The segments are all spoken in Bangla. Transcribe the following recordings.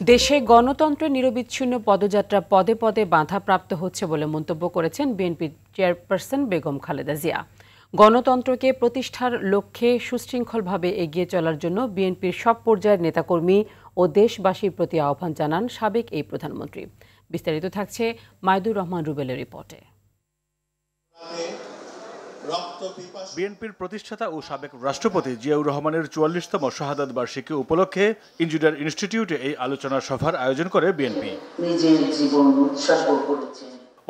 দেশে গণতন্ত্রের নিরবিচ্ছিন্ন পদযাত্রা পদে পদে বাধাপ্রাপ্ত হচ্ছে বলে মন্তব্য করেছেন বিএনপি চেয়ারপারসন বেগম খালেদা জিয়া। গণতন্ত্রকে প্রতিষ্ঠার লক্ষ্যে সুশৃঙ্খলভাবে এগিয়ে চলার জন্য বিএনপির সব পর্যায়ের নেতাকর্মী ও দেশবাসীর প্রতি আহ্বান জানান সাবেক এই প্রধানমন্ত্রী। বিস্তারিত থাকছে মাইদুর রহমান রুবেলের রিপোর্টে। বিএনপির প্রতিষ্ঠাতা ও সাবেক রাষ্ট্রপতি জিয়াউর রহমানের ৪৪তম শাহাদাত বার্ষিকী উপলক্ষে ইঞ্জিনিয়ার ইনস্টিটিউটে এই আলোচনা সভার আয়োজন করে বিএনপি।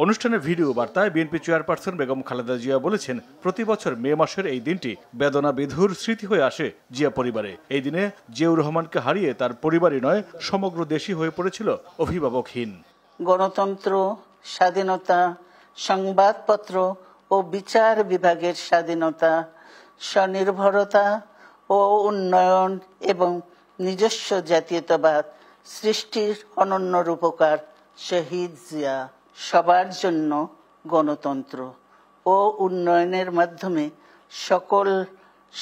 অনুষ্ঠানে ভিডিও বার্তায় বিএনপি চেয়ারপারসন বেগম খালেদা জিয়া বলেছেন, প্রতি বছর মে মাসের এই দিনটি বেদনা বিধুর স্মৃতি হয়ে আসে জিয়া পরিবারে। এই দিনে জিয়াউর রহমানকে হারিয়ে তার পরিবারই নয় সমগ্র দেশই হয়ে পড়েছিল অভিভাবকহীন। গণতন্ত্র, স্বাধীনতা, সংবাদপত্র ও বিচার বিভাগের স্বাধীনতা, স্বনির্ভরতা ও উন্নয়ন এবং নিজস্ব জাতীয়তাবাদ সৃষ্টির অনন্য রূপকার শহীদ জিয়া সবার জন্য গণতন্ত্র ও উন্নয়নের মাধ্যমে সকল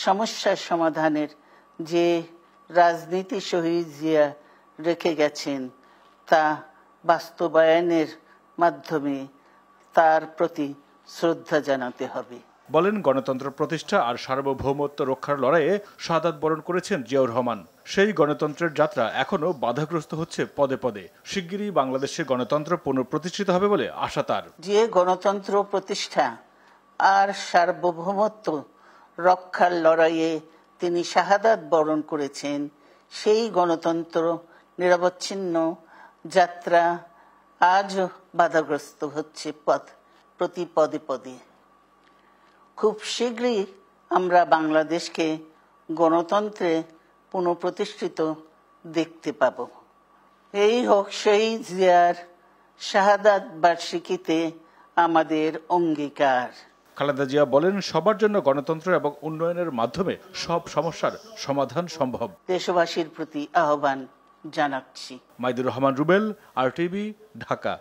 সমস্যার সমাধানের যে রাজনীতি শহীদ জিয়া রেখে গেছেন তা বাস্তবায়নের মাধ্যমে তার প্রতি শ্রদ্ধা জানাতে হবে। বলেন, গণতন্ত্র প্রতিষ্ঠা আর সার্বভৌমত্ব রক্ষার লড়াইয়ে শাহাদাত বরণ করেছেন জিয়াউর রহমান। সেই গণতন্ত্রের যাত্রা এখনো বাধাগ্রস্ত হচ্ছে পদে পদে। শিগগিরই বাংলাদেশে গণতন্ত্র পুনঃপ্রতিষ্ঠিত হবে বলে আশা তার। যে গণতন্ত্র প্রতিষ্ঠা আর সার্বভৌমত্ব রক্ষার লড়াইয়ে তিনি শাহাদাত বরণ করেছেন, সেই গণতন্ত্র নিরবচ্ছিন্ন যাত্রা আজও বাধাগ্রস্ত হচ্ছে প্রতি পদে পদে। খুব শীঘ্রই আমরা বাংলাদেশকে গণতন্ত্রে পুনঃপ্রতিষ্ঠিত দেখতে পাব। এই হোক শহীদ জিয়ার শাহাদাত বার্ষিকীতে আমাদের অঙ্গীকার। খালেদা জিয়া বলেন, সবার জন্য গণতন্ত্র এবং উন্নয়নের মাধ্যমে সব সমস্যার সমাধান সম্ভব। দেশবাসীর প্রতি আহ্বান জানাচ্ছি। মাইদুর রহমান রুবেল, RTV, ঢাকা।